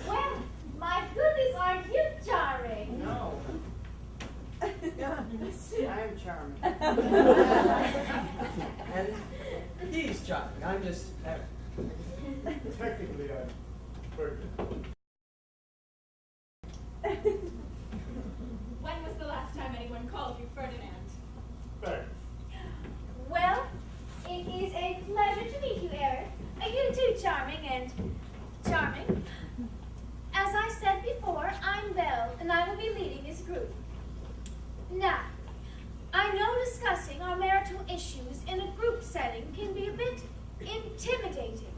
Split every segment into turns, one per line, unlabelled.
Well, my goodness, aren't you charming?
No. I'm charming.
And he's charming. I'm just Eric.
Technically, I'm Ferdinand.
When was the last time anyone called you Ferdinand?
Fair.
Well, it is a pleasure to meet you, Eric. You too, charming and charming. As I said before, I'm Belle, and I will be leading this group. Now, I know discussing our marital issues in a group setting can be a bit intimidating,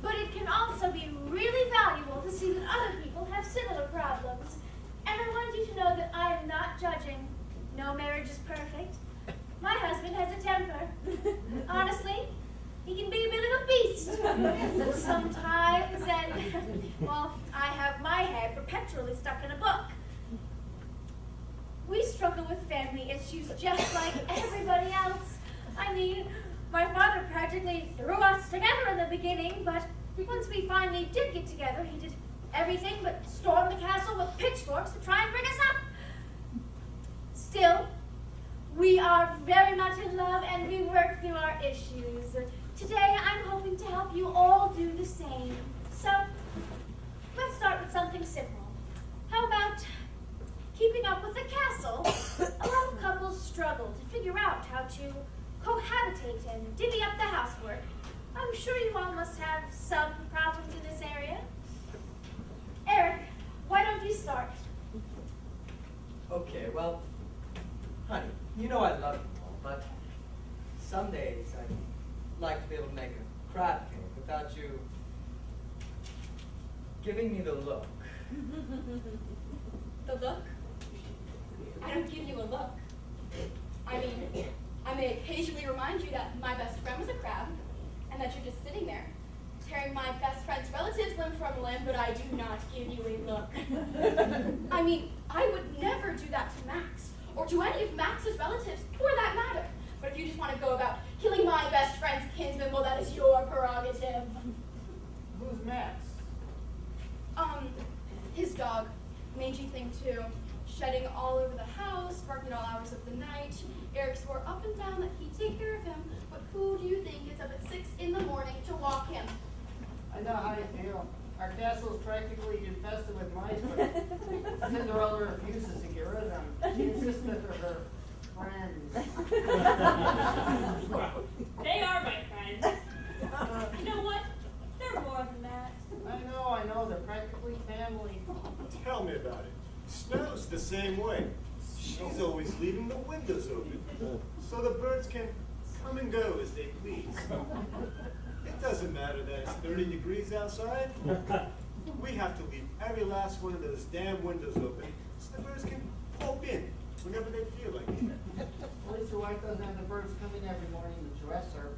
but it can also be really valuable to see that other people have similar problems. And I want you to know that I am not judging. No marriage is perfect. My husband has a temper. Honestly, he can be a bit of a beast sometimes, and, well, I have my head perpetually stuck in a book. We struggle with family issues just like everybody else. I mean, my father practically threw us together in the beginning, but once we finally did get together, he did everything but storm the castle with pitchforks to try and bring us up. Still, we are very much in love and we work through our issues. Today, I'm hoping to help you all do the same. So, let's start with something simple. How about keeping up with the castle? A lot of couples struggle to figure out how to cohabitate and divvy up the housework. I'm sure you all must have some problems in this area. Eric, why don't you start?
Okay, well, honey, you know I love you all, but some days I'd like to be able to make a crab cake without you giving me the look.
The look? I don't give you a look. I mean, I may occasionally remind you that my best friend was a crab, and that you're just sitting there, tearing my best friend's relatives limb from limb, but I do not give you a look. I mean, I would never do that to Max, or to any of Max's relatives, for that matter. But if you just want to go about killing my best friend's kinsman, well, that is your prerogative.
Who's Max?
His dog, mangy thing too, shedding all over the house, barking at all hours of the night. Eric swore up and down that he'd take care of him, but who do you think is up at 6 in the morning to walk him?
I know how you feel. Our castle is practically infested with mice, but Cinderella refuses to get rid of them. She insists that they're her friends.
They are my friends. You know what? They're more than that.
I know, they're practically family.
Tell me about it. Snow's the same way. She's always leaving the windows open, so the birds can come and go as they please. It doesn't matter that it's 30 degrees outside. We have to leave every last one of those damn windows open so the birds can pop in whenever they feel like it.
At least your wife doesn't have the birds come in every morning to dress her.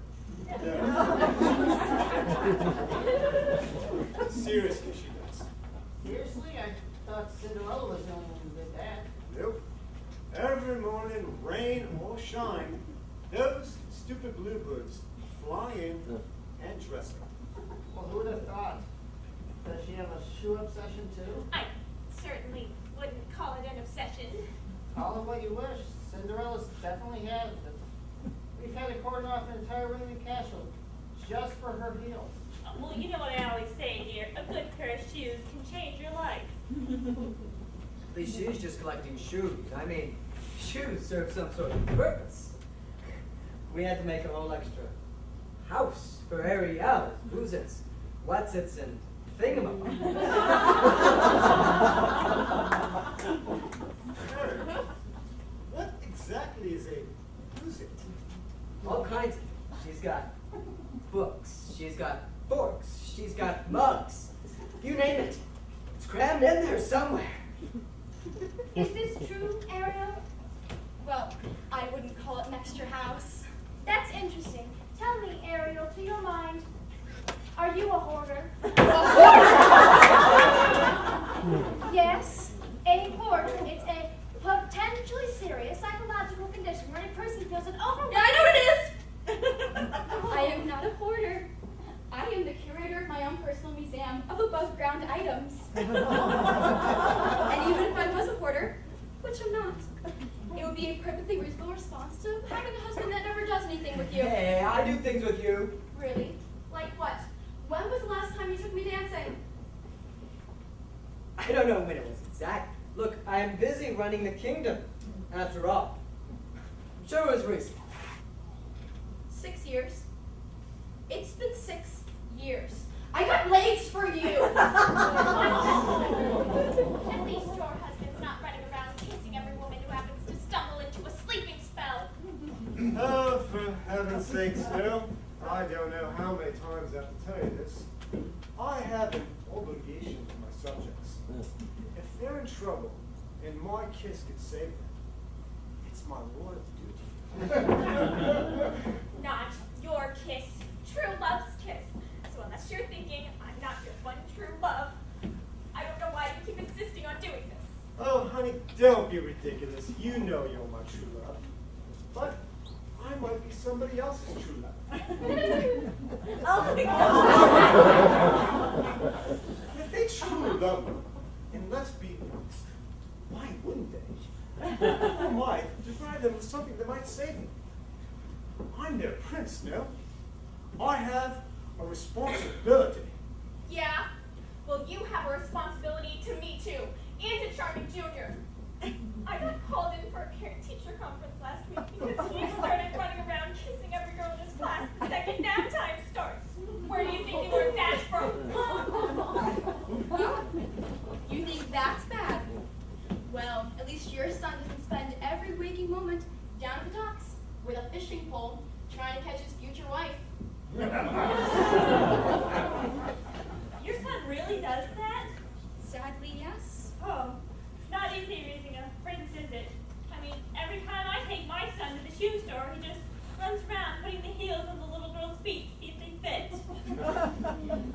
Seriously, she does.
Seriously? I thought Cinderella was the only one who did that.
Nope. Every morning, rain or shine, those stupid bluebirds fly in and dress her.
Well, who would have thought? Does she have a shoe obsession too?
I certainly wouldn't call it an obsession.
Call it what you wish. Cinderella's definitely has it. We've had to cordon off an entire wing and castle just for her heels.
Well, you know what I always say, dear. A good pair of shoes can change your life.
At least she's just collecting shoes. I mean, shoes serve some sort of purpose. We had to make a whole extra house for Ariel, Who's-its, What's-its, and Thingamabobs.
Sure. What exactly is a who's it?
All kinds of things. She's got books, she's got forks, she's got mugs. You name it. It's crammed in there somewhere.
Is this true, Ariel?
Well, I wouldn't call it an extra house.
That's interesting. Tell me, Ariel, to your mind, are you a hoarder? Yes, a hoarder. It's a potentially serious psychological condition where a person feels an overwhelming...
Yeah, I know what it is! I am not a hoarder. I am the curator of my own personal museum. exam of above ground items. And even if I was a hoarder, which I'm not, it would be a perfectly reasonable response to having a husband that never does anything with you.
Hey, I do things with you.
Really? Like what? When was the last time you took me dancing?
I don't know when it was exact. Look, I am busy running the kingdom, after all. I'm sure it was recent.
6 years. It's been 6 years. I got legs for you!
At least your husband's not running around kissing every woman who happens to stumble into a sleeping spell.
Oh, for heaven's sake, Snow. I don't know how many times I have to tell you this. I have an obligation to my subjects. If they're in trouble and my kiss could save them, it's my royal duty.
Not your kiss. True love's kiss. So unless you're thinking I'm not your one true love, I don't know why you keep insisting on doing this.
Oh, honey, don't be ridiculous. You know you're my true love. But I might be somebody else's true love.
Oh my God.
If they truly love me, and let's be honest, why wouldn't they? Who might deprive them of something that might save them? I'm their prince, no? I have a responsibility.
Yeah? Well, you have a responsibility to me too, and to Charming Jr. I got called in for a parent-teacher conference last week because he started running around kissing every girl in his class the second nap time starts. Where do you think you learned that from?
Oh, you think that's bad? Well, at least your son doesn't spend every waking moment down at the docks with a fishing pole trying to catch his future wife.
Your son really does that?
Sadly, yes.
Oh, it's not easy raising a prince, is it? I mean, every time I take my son to the shoe store, he just runs around putting the heels on the little girl's feet to see if they fit.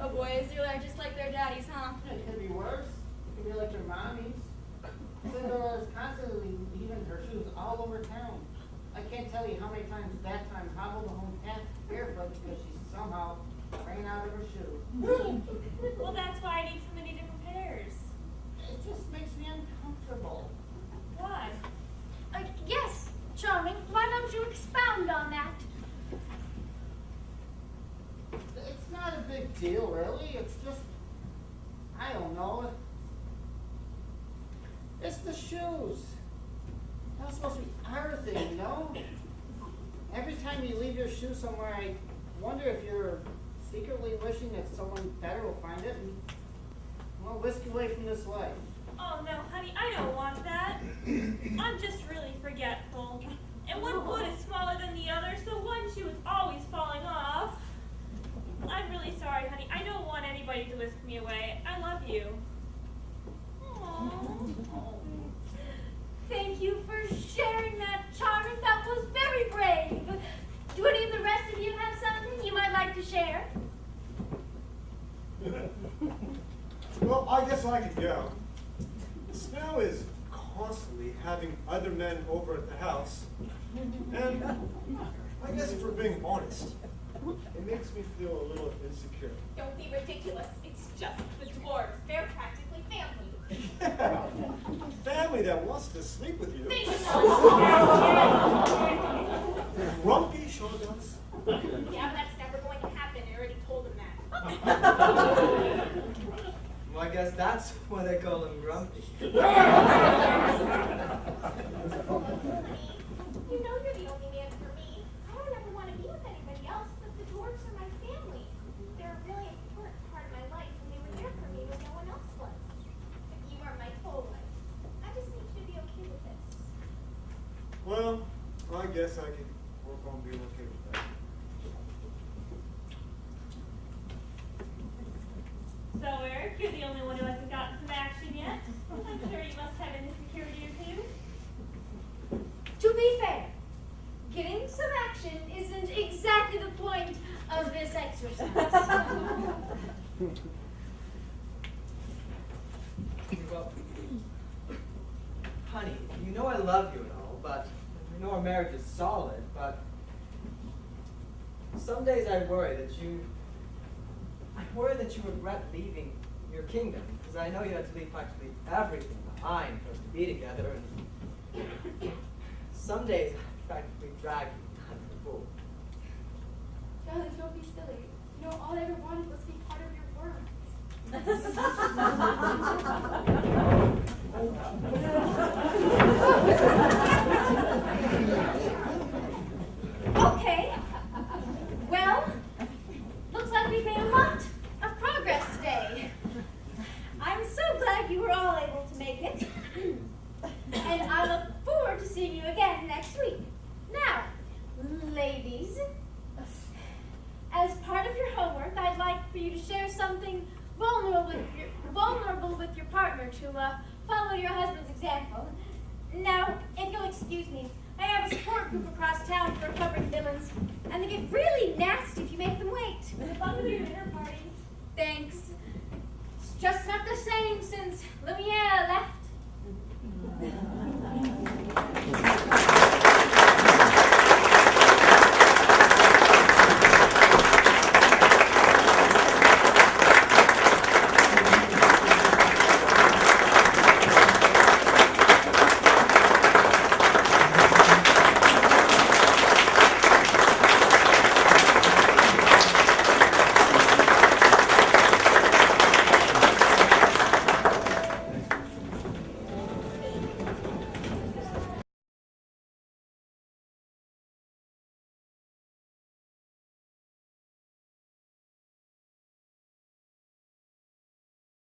Oh, boys really are just like their daddies, huh?
It could be worse. It could be like their mommies. Cinderella's constantly leaving her shoes all over town. I can't tell you how many times that time hobbled home half barefoot because she somehow ran out of her shoes.
Well, that's why I need so many different pairs.
It just makes me uncomfortable.
Why?
Yes, Charming, why don't you expound on that?
It's not a big deal, really. It's just, I don't know. It's the shoes. That's supposed to be our thing, you know? Every time you leave your shoe somewhere, I wonder if you're secretly wishing that someone better will find it and, well, whisk you away from this life.
Oh, no, honey, I don't want that. I'm just really forgetful. And one foot is smaller than the other, so one shoe is always falling off. I'm really sorry, honey. I don't want anybody to whisk me away. I love you. Aww.
Thank you for sharing that, Charming. That was very brave. Do any of the rest of you have something you might like to share?
Well, I guess I could go. Snow is constantly having other men over at the house. And I guess if we're being honest, it makes me feel a little insecure.
Don't be ridiculous. It's just the dwarves. They're practically family.
Yeah, family that wants to sleep with you.
They should
Grumpy sure does.
Yeah, but that's never going to happen. I already told them that.
Well, I guess that's why they call him Grumpy.
You know you're the only man for me. I don't ever want to be with anybody else, but the dwarves are my family. They're a really important part of my life, and they were there for me when no one else was. But you are my whole life. I just need you to be okay with this.
Well, I guess I can work on being okay with that.
So, Eric, you're the only one who hasn't gotten some action yet. I'm sure you must have an insecurity or two.
To be fair, getting some action isn't exactly the point of this exercise.
Well, honey, you know I love you and all, but you know our marriage is solid, but some days I worry that you I worry that you regret leaving your kingdom, because I know you had to leave practically everything behind for us to be together, and some days I practically drag you out of the pool.
Darling, don't be silly. You know, all I ever wanted was to be part of your world.
Okay. Well, looks like we've made a lot of progress today. I'm so glad you were all able to make it. And I look forward to seeing you again next week. Now, ladies, as part of your homework, I'd like for you to share something vulnerable with your partner to follow your husband's example. Now, if you'll excuse me, I have a support group across town for recovering villains, and they get really nasty if you make them wait.
Good luck with your dinner party.
Thanks. It's just not the same since Louisiana left.